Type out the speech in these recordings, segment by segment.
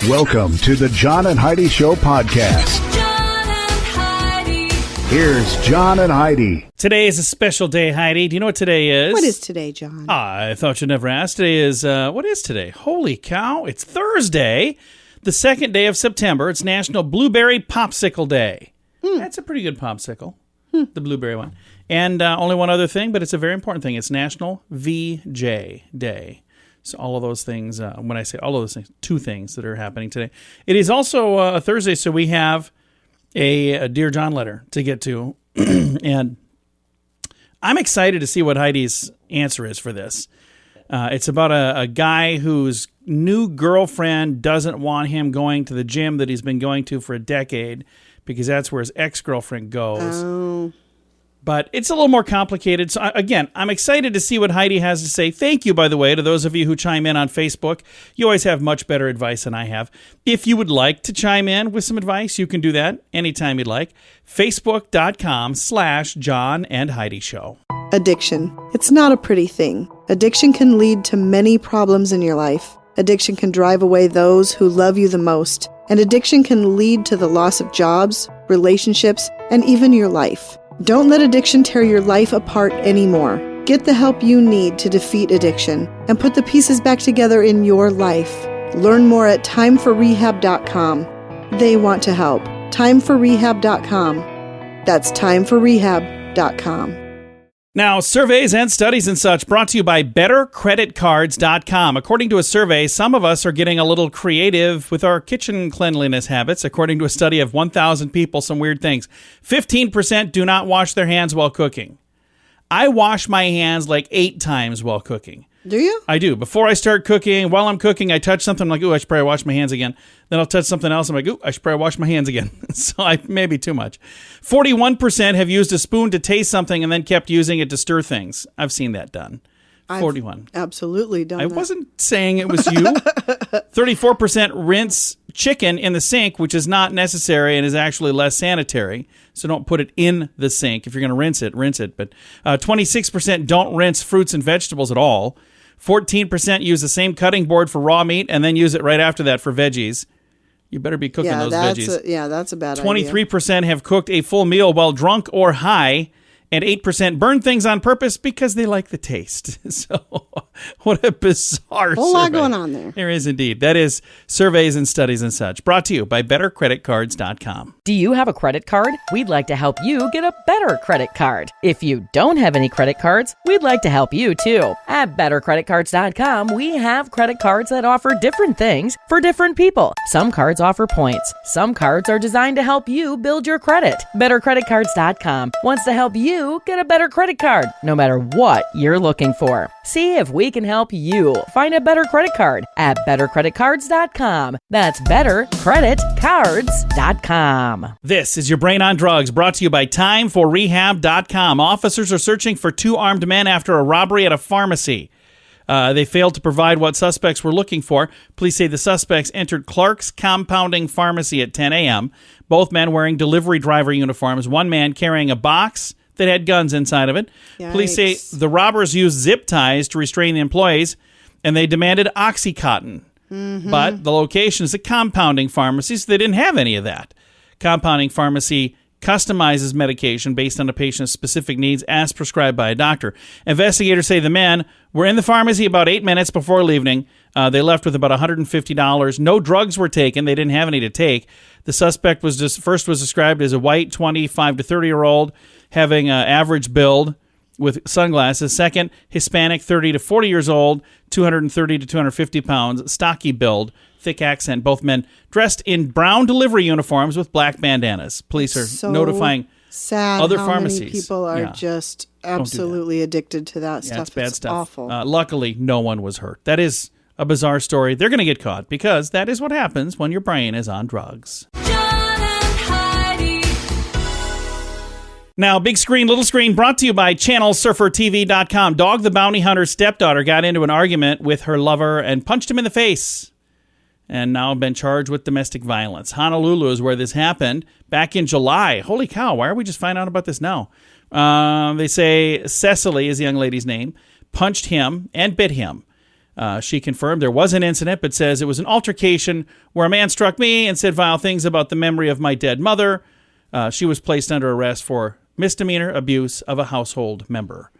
Welcome to the John and Heidi Show podcast. John and Heidi. Here's John and Heidi. Today is a special day, Heidi. Do you know what today is? What is today, John? I thought you'd never ask. Today is, what is today? Holy cow, it's Thursday, the second day of September. It's National Blueberry Popsicle Day. That's a pretty good popsicle, the blueberry one. And only one other thing, but it's a very important thing. It's National VJ Day. So all of those things, when I say all of those things, two things that are happening today. It is also a Thursday, so we have a Dear John letter to get to. And I'm excited to see what Heidi's answer is for this. It's about a guy whose new girlfriend doesn't want him going to the gym that he's been going to for a decade because that's where his ex-girlfriend goes. Oh. But it's a little more complicated. So, again, I'm excited to see what Heidi has to say. Thank you, by the way, to those of you who chime in on Facebook. You always have much better advice than I have. If you would like to chime in with some advice, you can do that anytime you'd like. Facebook.com/JohnandHeidiShow. Addiction. It's not a pretty thing. Addiction can lead to many problems in your life. Addiction can drive away those who love you the most. And addiction can lead to the loss of jobs, relationships, and even your life. Don't let addiction tear your life apart anymore. Get the help you need to defeat addiction and put the pieces back together in your life. Learn more at timeforrehab.com. They want to help. Timeforrehab.com. That's timeforrehab.com. Now, surveys and studies and such brought to you by bettercreditcards.com. According to a survey, some of us are getting a little creative with our kitchen cleanliness habits. According to a study of 1,000 people, some weird things. 15% do not wash their hands while cooking. I wash my hands like 8 times while cooking. Do you? I do. Before I start cooking, while I'm cooking, I touch something, I'm like, ooh, I should probably wash my hands again. Then I'll touch something else, I'm like, ooh, I should probably wash my hands again. So maybe too much. 41% have used a spoon to taste something and then kept using it to stir things. I've seen that done. 41. I've absolutely done that. I wasn't saying it was you. 34% rinse chicken in the sink, which is not necessary and is actually less sanitary. So don't put it in the sink. If you're going to rinse it. But 26% don't rinse fruits and vegetables at all. 14% use the same cutting board for raw meat and then use it right after that for veggies. You better be cooking those veggies. That's a bad 23% have cooked a full meal while drunk or high, and 8% burn things on purpose because they like the taste. So, what a bizarre survey. A whole lot going on there. There is indeed. That is surveys and studies and such. Brought to you by bettercreditcards.com. Do you have a credit card? We'd like to help you get a better credit card. If you don't have any credit cards, we'd like to help you too. At bettercreditcards.com, we have credit cards that offer different things for different people. Some cards offer points. Some cards are designed to help you build your credit. Bettercreditcards.com wants to help you get a better credit card, no matter what you're looking for. See if we can help you find a better credit card at bettercreditcards.com. That's bettercreditcards.com. This is your Brain on Drugs, brought to you by timeforrehab.com. Officers are searching for 2 armed men after a robbery at a pharmacy. They failed to provide what suspects were looking for. Police say the suspects entered Clark's Compounding Pharmacy at 10 a.m., both men wearing delivery driver uniforms, one man carrying a box that had guns inside of it. Yikes. Police say the robbers used zip ties to restrain the employees, and they demanded Oxycontin. Mm-hmm. But the location is a compounding pharmacy, so they didn't have any of that. Compounding pharmacy customizes medication based on a patient's specific needs as prescribed by a doctor. Investigators say the men were in the pharmacy about 8 minutes before leaving. They left with about $150. No drugs were taken. They didn't have any to take. The suspect was described as a white 25 to 30-year-old having an average build with sunglasses. Second, Hispanic 30 to 40 years old, 230 to 250 pounds, stocky build, thick accent. Both men dressed in brown delivery uniforms with black bandanas. Police are notifying sad other how pharmacies. Many people are just absolutely addicted to that stuff. It's bad stuff. Awful. Luckily, no one was hurt. That is a bizarre story. They're going to get caught because that is what happens when your brain is on drugs. John and Heidi. Now, big screen, little screen, brought to you by ChannelSurferTV.com. Dog the Bounty Hunter's stepdaughter got into an argument with her lover and punched him in the face, and now been charged with domestic violence. Honolulu is where this happened back in July. Holy cow, why are we just finding out about this now? They say Cecily is the young lady's name, punched him and bit him. She confirmed there was an incident, but says it was an altercation where a man struck me and said vile things about the memory of my dead mother. She was placed under arrest for misdemeanor abuse of a household member.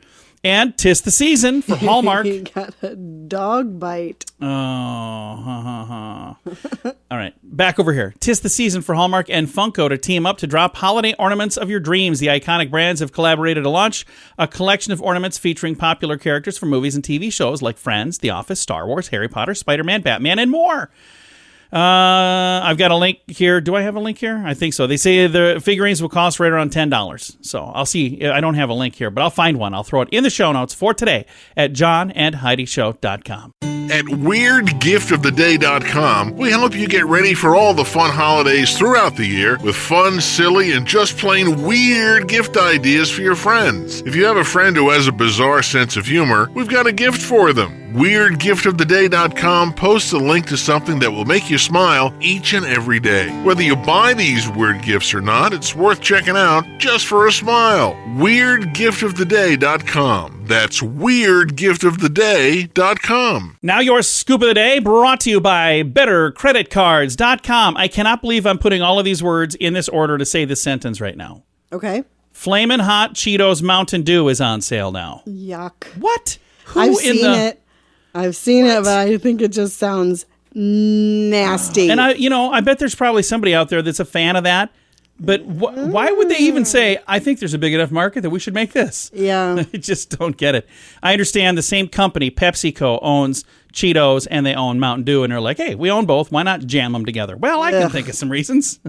And 'tis the season for Hallmark. He got a dog bite. All right, back over here. 'Tis the season for Hallmark and Funko to team up to drop holiday ornaments of your dreams. The iconic brands have collaborated to launch a collection of ornaments featuring popular characters from movies and TV shows like Friends, The Office, Star Wars, Harry Potter, Spider-Man, Batman, and more. I've got a link here. Do I have a link here? I think so. They say the figurines will cost right around $10. So I'll see. I don't have a link here, but I'll find one. I'll throw it in the show notes for today at johnandheidishow.com. At WeirdGiftOfTheDay.com, we help you get ready for all the fun holidays throughout the year with fun, silly, and just plain weird gift ideas for your friends. If you have a friend who has a bizarre sense of humor, we've got a gift for them. WeirdGiftOfTheDay.com posts a link to something that will make you smile each and every day. Whether you buy these weird gifts or not, it's worth checking out just for a smile. WeirdGiftOfTheDay.com. That's WeirdGiftOfTheDay.com. Now your scoop of the day brought to you by BetterCreditCards.com. I cannot believe I'm putting all of these words in this order to say this sentence right now. Okay. Flamin' Hot Cheetos Mountain Dew is on sale now. Yuck. What? I've seen it, but I think it just sounds nasty. And I bet there's probably somebody out there that's a fan of that. But why would they even say, I think there's a big enough market that we should make this? Yeah. I just don't get it. I understand the same company, PepsiCo, owns Cheetos and they own Mountain Dew. And they're like, hey, we own both. Why not jam them together? Well, I can think of some reasons.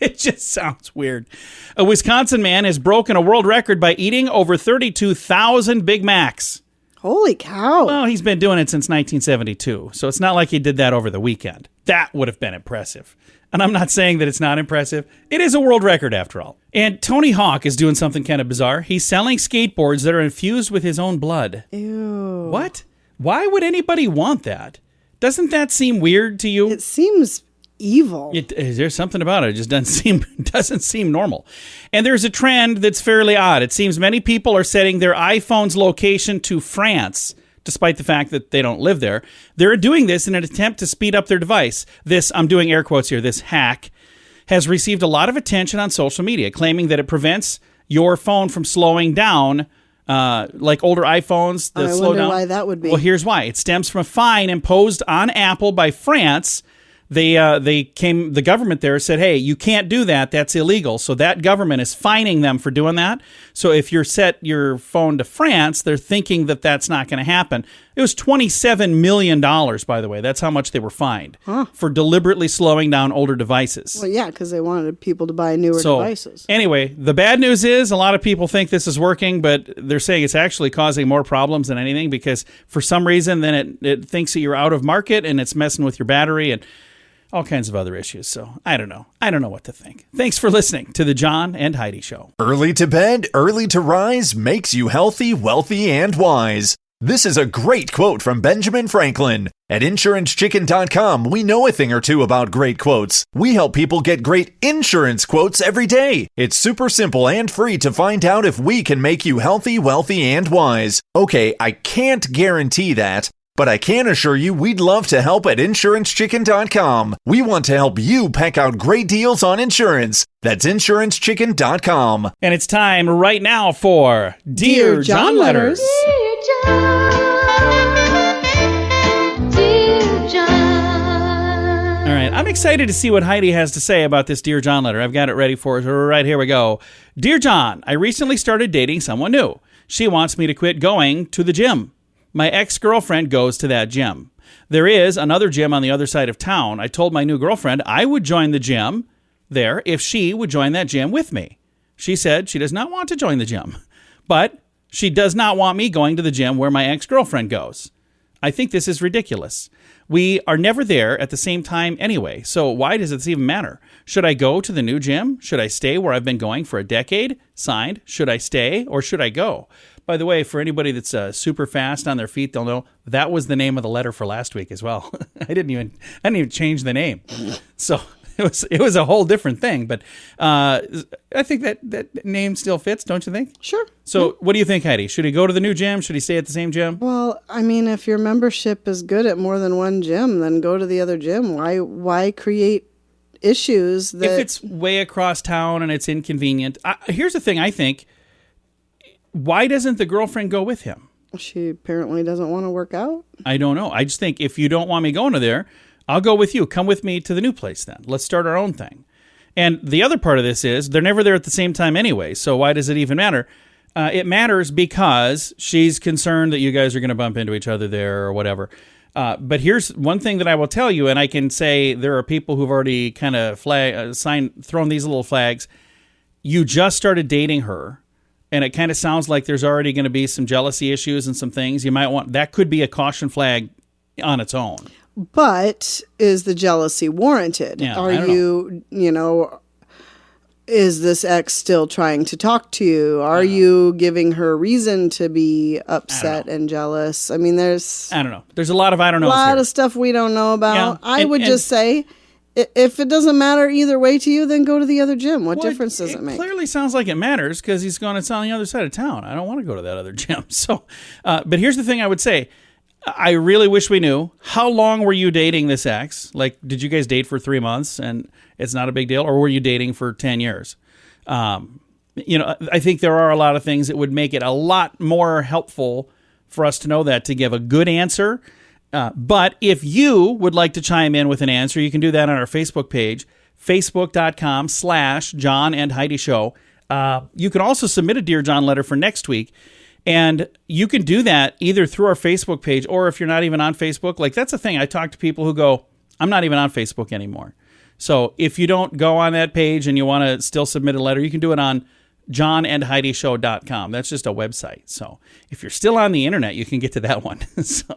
It just sounds weird. A Wisconsin man has broken a world record by eating over 32,000 Big Macs. Holy cow. Well, he's been doing it since 1972, so it's not like he did that over the weekend. That would have been impressive. And I'm not saying that it's not impressive. It is a world record, after all. And Tony Hawk is doing something kind of bizarre. He's selling skateboards that are infused with his own blood. Ew. What? Why would anybody want that? Doesn't that seem weird to you? It seems evil. There's something about it. It just doesn't seem normal. And there's a trend that's fairly odd. It seems many people are setting their iPhone's location to France, despite the fact that they don't live there. They're doing this in an attempt to speed up their device. This, I'm doing air quotes here, this hack has received a lot of attention on social media, claiming that it prevents your phone from slowing down, like older iPhones that slow down. I wonder why that would be. Well, here's why. It stems from a fine imposed on Apple by France. The government there said, hey, you can't do that. That's illegal. So that government is fining them for doing that. So if you're set your phone to France, they're thinking that that's not going to happen. It was $27 million, by the way. That's how much they were fined for deliberately slowing down older devices. Well, yeah, because they wanted people to buy newer devices. Anyway, the bad news is a lot of people think this is working, but they're saying it's actually causing more problems than anything because for some reason then it thinks that you're out of market and it's messing with your battery and all kinds of other issues. So I don't know. I don't know what to think. Thanks for listening to the John and Heidi Show. Early to bed, early to rise makes you healthy, wealthy, and wise. This is a great quote from Benjamin Franklin. At InsuranceChicken.com, we know a thing or two about great quotes. We help people get great insurance quotes every day. It's super simple and free to find out if we can make you healthy, wealthy, and wise. Okay, I can't guarantee that, but I can assure you we'd love to help at InsuranceChicken.com. We want to help you pack out great deals on insurance. That's InsuranceChicken.com. And it's time right now for Dear John Letters. Dear John, dear John. All right, I'm excited to see what Heidi has to say about this Dear John letter. I've got it ready for us. Right, here we go. Dear John, I recently started dating someone new. She wants me to quit going to the gym. My ex-girlfriend goes to that gym. There is another gym on the other side of town. I told my new girlfriend I would join the gym there if she would join that gym with me. She said she does not want to join the gym, but she does not want me going to the gym where my ex-girlfriend goes. I think this is ridiculous. We are never there at the same time anyway, so why does this even matter? Should I go to the new gym? Should I stay where I've been going for a decade? Signed, should I stay or should I go? By the way, for anybody that's super fast on their feet, they'll know that was the name of the letter for last week as well. I didn't even change the name. So it was a whole different thing. But I think that name still fits, don't you think? Sure. So what do you think, Heidi? Should he go to the new gym? Should he stay at the same gym? Well, I mean, if your membership is good at more than one gym, then go to the other gym. Why create issues that... If it's way across town and it's inconvenient. Here's the thing, I think. Why doesn't the girlfriend go with him? She apparently doesn't want to work out. I don't know. I just think if you don't want me going to there, I'll go with you. Come with me to the new place then. Let's start our own thing. And the other part of this is they're never there at the same time anyway, so why does it even matter? It matters because she's concerned that you guys are going to bump into each other there or whatever. But here's one thing that I will tell you, and I can say there are people who've already kind of thrown these little flags. You just started dating her, and it kind of sounds like there's already going to be some jealousy issues and some things. You might want that could be a caution flag on its own. But is the jealousy warranted? Yeah, Are you know, is this ex still trying to talk to you? Are you giving her reason to be upset and jealous? I mean, there's... I don't know. There's a lot of I don't know. A lot of stuff we don't know about. Yeah, I would just say, if it doesn't matter either way to you, then go to the other gym. What difference does it make? It clearly sounds like it matters because he's going, it's on the other side of town. I don't want to go to that other gym. So, but here's the thing I would say. I really wish we knew. How long were you dating this ex? Like, did you guys date for 3 months and it's not a big deal? Or were you dating for 10 years? I think there are a lot of things that would make it a lot more helpful for us to know that, to give a good answer. But if you would like to chime in with an answer, you can do that on our Facebook page, facebook.com/johnandheidishow. You can also submit a Dear John letter for next week. And you can do that either through our Facebook page, or if you're not even on Facebook. Like, that's the thing. I talk to people who go, I'm not even on Facebook anymore. So if you don't go on that page and you want to still submit a letter, you can do it on johnandheidishow.com. That's just a website. So if you're still on the internet, you can get to that one. So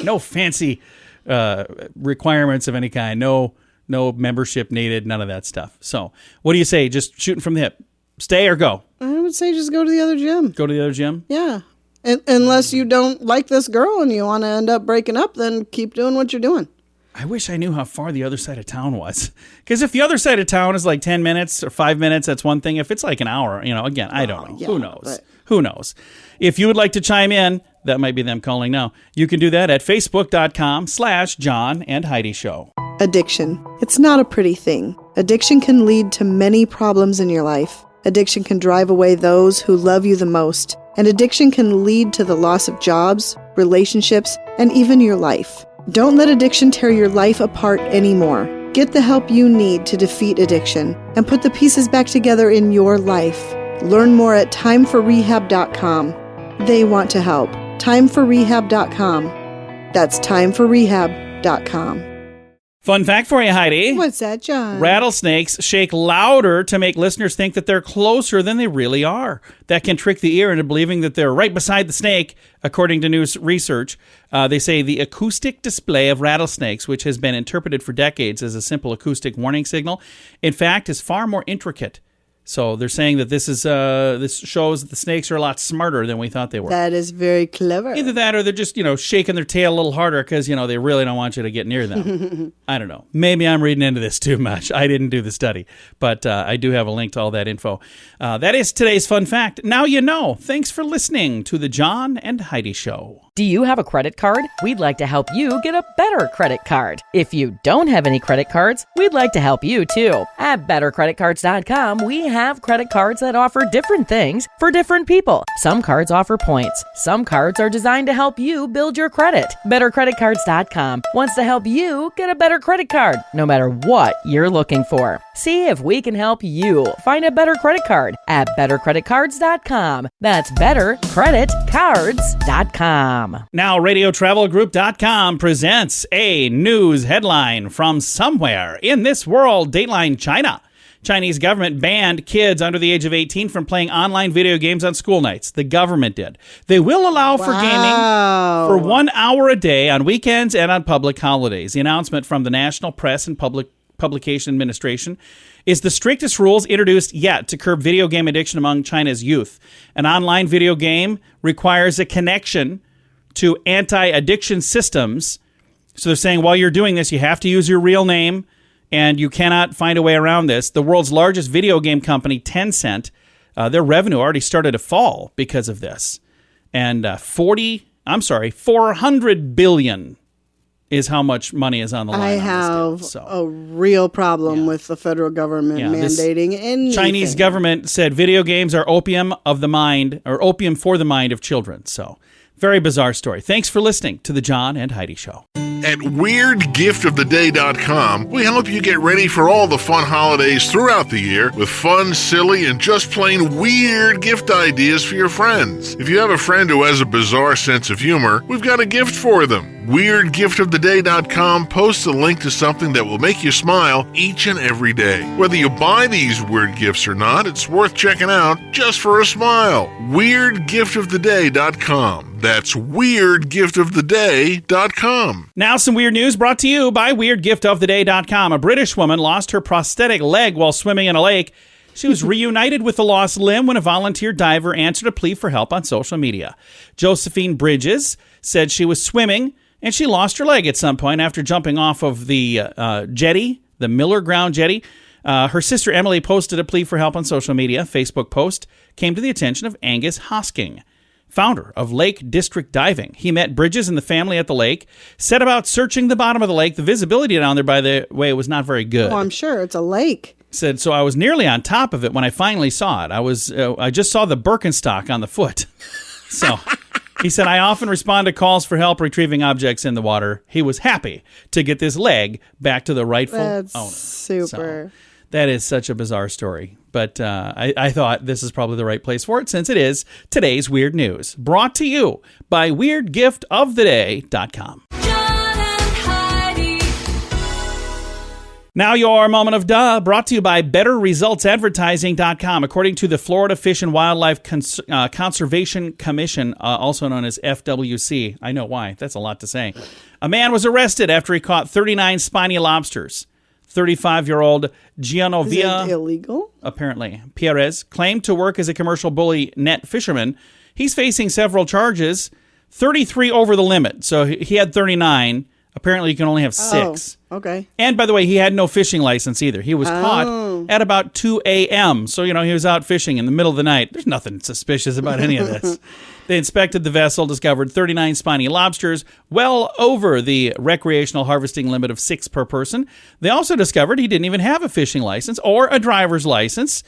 no fancy requirements of any kind. No membership needed. None of that stuff. So what do you say? Just shooting from the hip. Stay or go? I would say just go to the other gym. Go to the other gym? Yeah. Unless you don't like this girl and you want to end up breaking up, then keep doing what you're doing. I wish I knew how far the other side of town was. Because if the other side of town is like 10 minutes or 5 minutes, that's one thing. If it's like an hour, again, I don't know. Yeah, Who knows? Who knows? If you would like to chime in, that might be them calling now. You can do that at facebook.com/johnandheidishow. Addiction. It's not a pretty thing. Addiction can lead to many problems in your life. Addiction can drive away those who love you the most. And addiction can lead to the loss of jobs, relationships, and even your life. Don't let addiction tear your life apart anymore. Get the help you need to defeat addiction and put the pieces back together in your life. Learn more at timeforrehab.com. They want to help. Timeforrehab.com. That's timeforrehab.com. Fun fact for you, Heidi. What's that, John? Rattlesnakes shake louder to make listeners think that they're closer than they really are. That can trick the ear into believing that they're right beside the snake, according to new research. They say the acoustic display of rattlesnakes, which has been interpreted for decades as a simple acoustic warning signal, in fact, is far more intricate. So they're saying that this shows that the snakes are a lot smarter than we thought they were. That is very clever. Either that or they're just, shaking their tail a little harder because, they really don't want you to get near them. I don't know. Maybe I'm reading into this too much. I didn't do the study, but I do have a link to all that info. That is today's fun fact. Now you know. Thanks for listening to the John and Heidi Show. Do you have a credit card? We'd like to help you get a better credit card. If you don't have any credit cards, we'd like to help you too. At bettercreditcards.com, we have credit cards that offer different things for different people. Some cards offer points. Some cards are designed to help you build your credit. Bettercreditcards.com wants to help you get a better credit card, no matter what you're looking for. See if we can help you find a better credit card at bettercreditcards.com. That's bettercreditcards.com. Now, RadioTravelGroup.com presents a news headline from somewhere in this world. Dateline China. Chinese government banned kids under the age of 18 from playing online video games on school nights. The government did. They will allow for gaming for 1 hour a day on weekends and on public holidays. The announcement from the National Press and Publication Administration is the strictest rules introduced yet to curb video game addiction among China's youth. An online video game requires a connection to anti-addiction systems. So they're saying while you're doing this, you have to use your real name And you cannot find a way around this. The world's largest video game company, Tencent, their revenue already started to fall because of this. And 400 billion is how much money is on the line. I have a real problem with the federal government mandating anything. Chinese government said video games are opium of the mind, or opium for the mind of children. So, very bizarre story. Thanks for listening to the John and Heidi Show. At weirdgiftoftheday.com, we help you get ready for all the fun holidays throughout the year with fun, silly, and just plain weird gift ideas for your friends. If you have a friend who has a bizarre sense of humor, we've got a gift for them. Weirdgiftoftheday.com posts a link to something that will make you smile each and every day. Whether you buy these weird gifts or not, it's worth checking out just for a smile. Weirdgiftoftheday.com. That's weirdgiftoftheday.com. Now some weird news brought to you by weirdgiftoftheday.com. A British woman lost her prosthetic leg while swimming in a lake. She was reunited with the lost limb when a volunteer diver answered a plea for help on social media. Josephine Bridges said she was swimming and she lost her leg at some point after jumping off of the jetty, the Miller Ground jetty. Her sister Emily posted a plea for help on social media. Facebook post came to the attention of Angus Hosking, founder of Lake District Diving. He met Bridges and the family at the lake, set about searching the bottom of the lake. The visibility down there, by the way, was not very good. Oh, I'm sure. It's a lake. Said, so I was nearly on top of it when I finally saw it. I just saw the Birkenstock on the foot. So he said, I often respond to calls for help retrieving objects in the water. He was happy to get this leg back to the rightful owner. Super. So, that is such a bizarre story. But I thought this is probably the right place for it, since it is today's weird news. Brought to you by weirdgiftoftheday.com. John and Heidi. Now your moment of duh, brought to you by BetterResultsAdvertising.com. According to the Florida Fish and Wildlife Conservation Commission, also known as FWC. I know why. That's a lot to say. A man was arrested after he caught 39 spiny lobsters. 35-year-old Gianovia, Is it illegal? Apparently, Perez claimed to work as a commercial bully net fisherman. He's facing several charges, 33 over the limit. So he had 39. Apparently, you can only have 6. Oh, okay. And by the way, he had no fishing license either. He was caught at about 2 a.m. So, he was out fishing in the middle of the night. There's nothing suspicious about any of this. They inspected the vessel, discovered 39 spiny lobsters, well over the recreational harvesting limit of 6 per person. They also discovered he didn't even have a fishing license or a driver's license.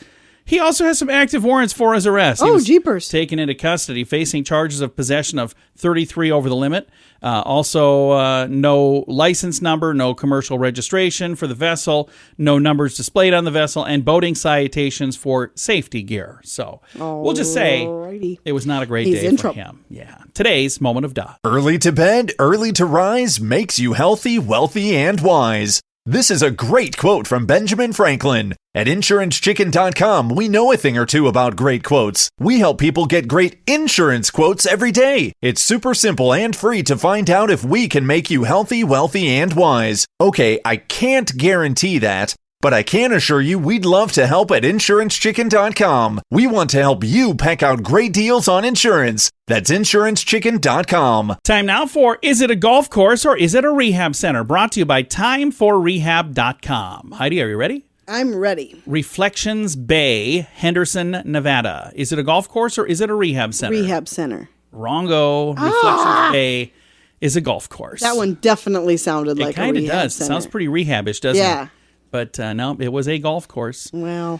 He also has some active warrants for his arrest. He was jeepers. taken into custody, facing charges of possession of 33 over the limit. Also, no license number, no commercial registration for the vessel, no numbers displayed on the vessel, and boating citations for safety gear. So we'll just say it was not a great day for him. Yeah. Today's moment of duh. Early to bed, early to rise makes you healthy, wealthy, and wise. This is a great quote from Benjamin Franklin. At InsuranceChicken.com, we know a thing or two about great quotes. We help people get great insurance quotes every day. It's super simple and free to find out if we can make you healthy, wealthy, and wise. Okay, I can't guarantee that, but I can assure you we'd love to help at InsuranceChicken.com. We want to help you peck out great deals on insurance. That's InsuranceChicken.com. Time now for Is It a Golf Course or Is It a Rehab Center? Brought to you by TimeForRehab.com. Heidi, are you ready? I'm ready. Reflections Bay, Henderson, Nevada. Is it a golf course or is it a rehab center? Rehab center. Wrongo. Reflections Bay is a golf course. That one definitely sounded like a rehab center. It kind of does. It sounds pretty rehabish, doesn't it? Yeah. But no, it was a golf course. Well,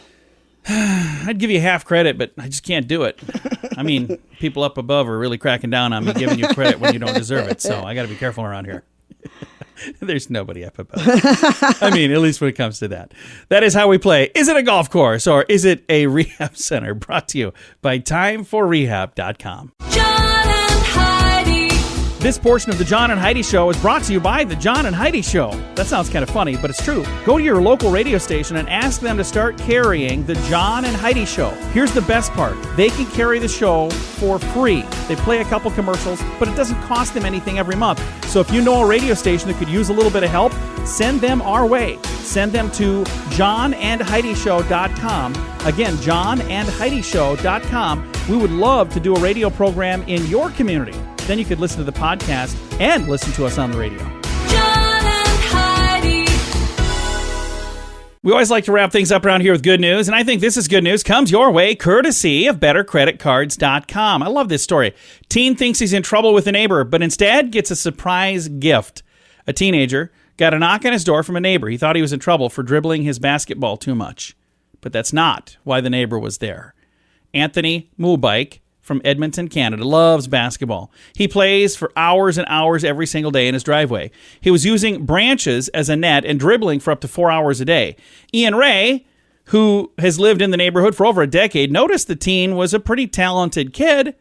I'd give you half credit, but I just can't do it. I mean, people up above are really cracking down on me giving you credit when you don't deserve it. So I got to be careful around here. There's nobody up above. I mean, at least when it comes to that. That is how we play. Is it a golf course or is it a rehab center? Brought to you by TimeForRehab.com. John and Heidi. This portion of the John and Heidi Show is brought to you by the John and Heidi Show. That sounds kind of funny, but it's true. Go to your local radio station and ask them to start carrying the John and Heidi Show. Here's the best part. They can carry the show for free. They play a couple commercials, but it doesn't cost them anything every month. So if you know a radio station that could use a little bit of help, send them our way. Send them to johnandheidishow.com. Again, johnandheidishow.com. We would love to do a radio program in your community. Then you could listen to the podcast and listen to us on the radio. John and Heidi. We always like to wrap things up around here with good news, and I think this is good news. Comes your way courtesy of bettercreditcards.com. I love this story. Teen thinks he's in trouble with a neighbor, but instead gets a surprise gift. A teenager got a knock on his door from a neighbor. He thought he was in trouble for dribbling his basketball too much. But that's not why the neighbor was there. Anthony Mulbike from Edmonton, Canada, loves basketball. He plays for hours and hours every single day in his driveway. He was using branches as a net and dribbling for up to 4 hours a day. Ian Ray, who has lived in the neighborhood for over a decade, noticed the teen was a pretty talented kid,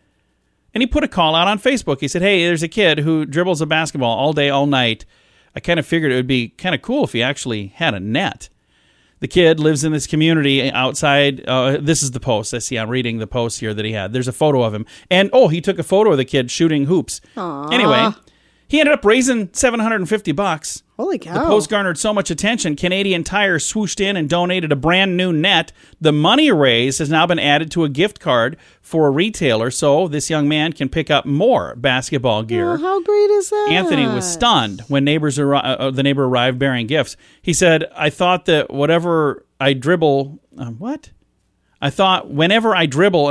and he put a call out on Facebook. He said, hey, there's a kid who dribbles a basketball all day, all night. I kind of figured it would be kind of cool if he actually had a net. The kid lives in this community outside. This is the post. I see. I'm reading the post here that he had. There's a photo of him. And, he took a photo of the kid shooting hoops. Aww. Anyway, he ended up raising $750. Holy cow. The post garnered so much attention, Canadian Tire swooshed in and donated a brand new net. The money raised has now been added to a gift card for a retailer, so this young man can pick up more basketball gear. Oh, how great is that? Anthony was stunned when the neighbor arrived bearing gifts. He said, I thought that whenever I dribble and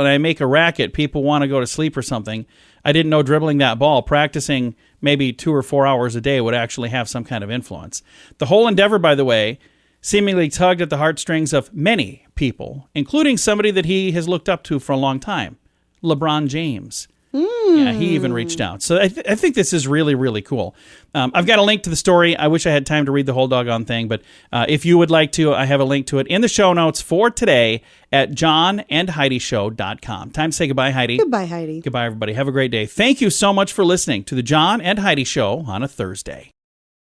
I make a racket, people want to go to sleep or something. I didn't know dribbling that ball, practicing maybe 2 or 4 hours a day would actually have some kind of influence. The whole endeavor, by the way, seemingly tugged at the heartstrings of many people, including somebody that he has looked up to for a long time, LeBron James. Yeah, he even reached out. So I think this is really, really cool. I've got a link to the story. I wish I had time to read the whole doggone thing, but if you would like to, I have a link to it in the show notes for today at johnandheidishow.com. Time to say goodbye, Heidi. Goodbye, Heidi. Goodbye, everybody. Have a great day. Thank you so much for listening to the John and Heidi Show on a Thursday.